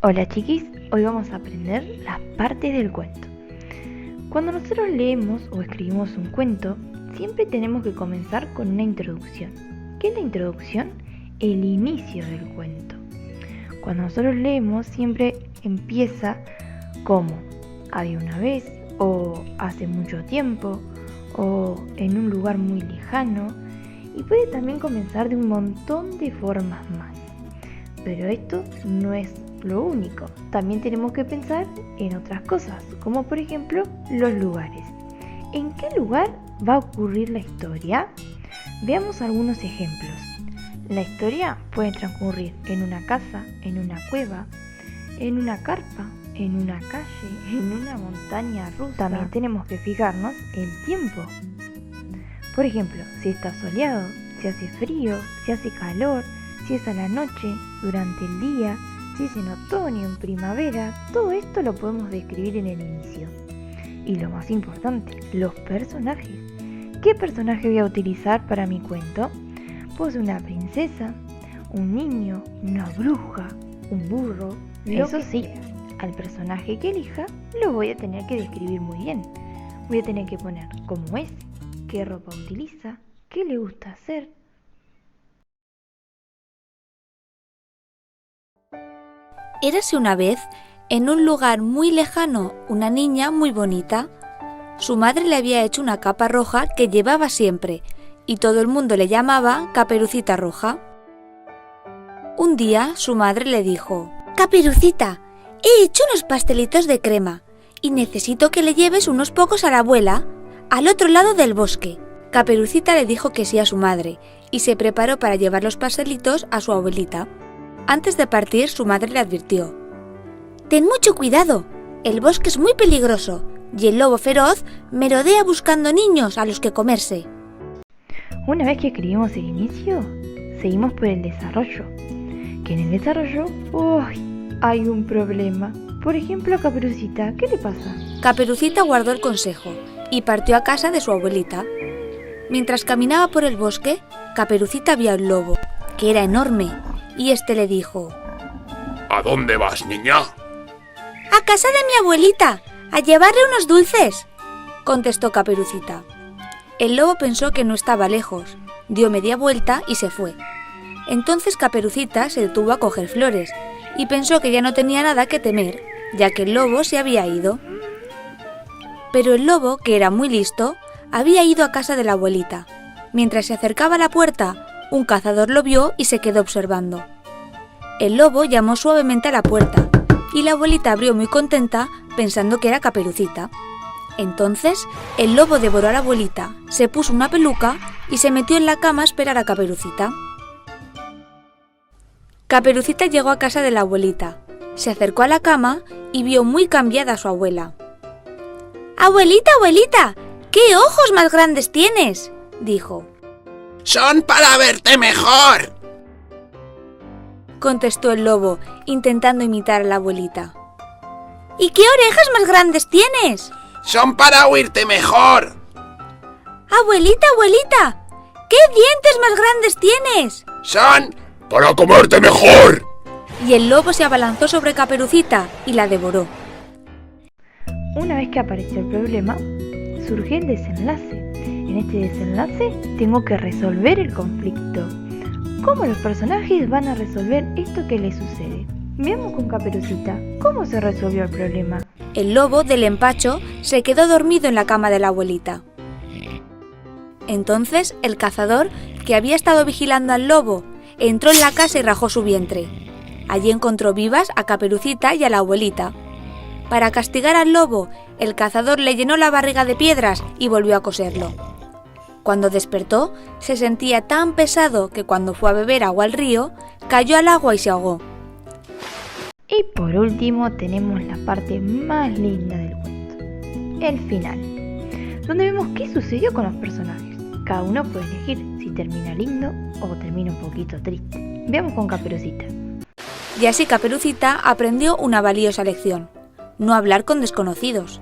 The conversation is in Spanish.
Hola chiquis, hoy vamos a aprender las partes del cuento. Cuando nosotros leemos o escribimos un cuento, siempre tenemos que comenzar con una introducción. ¿Qué es la introducción? El inicio del cuento. Cuando nosotros leemos siempre empieza como había una vez, o hace mucho tiempo, o en un lugar muy lejano, y puede también comenzar de un montón de formas más. Pero esto no es lo único, también tenemos que pensar en otras cosas, como por ejemplo los lugares. ¿En qué lugar va a ocurrir la historia? Veamos algunos ejemplos. La historia puede transcurrir en una casa, en una cueva, en una carpa, en una calle, en una montaña rusa. También tenemos que fijarnos el tiempo. Por ejemplo, si está soleado, si hace frío, si hace calor, si es a la noche, durante el día, si es en otoño, en primavera, todo esto lo podemos describir en el inicio. Y lo más importante, los personajes. ¿Qué personaje voy a utilizar para mi cuento? Puedo ser una princesa, un niño, una bruja, un burro. Eso sí, al personaje que elija lo voy a tener que describir muy bien. Voy a tener que poner cómo es, qué ropa utiliza, qué le gusta hacer. Érase una vez, en un lugar muy lejano, una niña muy bonita. Su madre le había hecho una capa roja que llevaba siempre, y todo el mundo le llamaba Caperucita Roja. Un día su madre le dijo: «Caperucita, he hecho unos pastelitos de crema, y necesito que le lleves unos pocos a la abuela, al otro lado del bosque». Caperucita le dijo que sí a su madre, y se preparó para llevar los pastelitos a su abuelita. Antes de partir, su madre le advirtió: «Ten mucho cuidado, el bosque es muy peligroso y el lobo feroz merodea buscando niños a los que comerse». Una vez que escribimos el inicio, seguimos por el desarrollo. Que en el desarrollo, hay un problema. Por ejemplo, a Caperucita, ¿qué le pasa? Caperucita guardó el consejo y partió a casa de su abuelita. Mientras caminaba por el bosque, Caperucita vio al lobo, que era enorme, y este le dijo: ¿A dónde vas, niña? «A casa de mi abuelita, a llevarle unos dulces», contestó Caperucita. El lobo pensó que no estaba lejos, dio media vuelta y se fue. Entonces Caperucita se detuvo a coger flores y pensó que ya no tenía nada que temer, ya que el lobo se había ido. Pero el lobo, que era muy listo, había ido a casa de la abuelita. Mientras se acercaba a la puerta, un cazador lo vio y se quedó observando. El lobo llamó suavemente a la puerta y la abuelita abrió muy contenta pensando que era Caperucita. Entonces el lobo devoró a la abuelita, se puso una peluca y se metió en la cama a esperar a Caperucita. Caperucita llegó a casa de la abuelita, se acercó a la cama y vio muy cambiada a su abuela. «Abuelita, abuelita, ¿qué ojos más grandes tienes?», dijo. ¡Son para verte mejor!, contestó el lobo, intentando imitar a la abuelita. «¿Y qué orejas más grandes tienes?». ¡Son para oírte mejor!». «Abuelita, abuelita, ¿qué dientes más grandes tienes?». ¡Son para comerte mejor!». Y el lobo se abalanzó sobre Caperucita y la devoró. Una vez que apareció el problema, surgió el desenlace. En este desenlace tengo que resolver el conflicto. ¿Cómo los personajes van a resolver esto que les sucede? Veamos con Caperucita, ¿cómo se resolvió el problema? El lobo, del empacho, se quedó dormido en la cama de la abuelita. Entonces el cazador, que había estado vigilando al lobo, entró en la casa y rajó su vientre. Allí encontró vivas a Caperucita y a la abuelita. Para castigar al lobo, el cazador le llenó la barriga de piedras y volvió a coserlo. Cuando despertó, se sentía tan pesado que cuando fue a beber agua al río, cayó al agua y se ahogó. Y por último tenemos la parte más linda del cuento, el final, donde vemos qué sucedió con los personajes. Cada uno puede elegir si termina lindo o termina un poquito triste. Veamos con Caperucita. Y así Caperucita aprendió una valiosa lección: no hablar con desconocidos.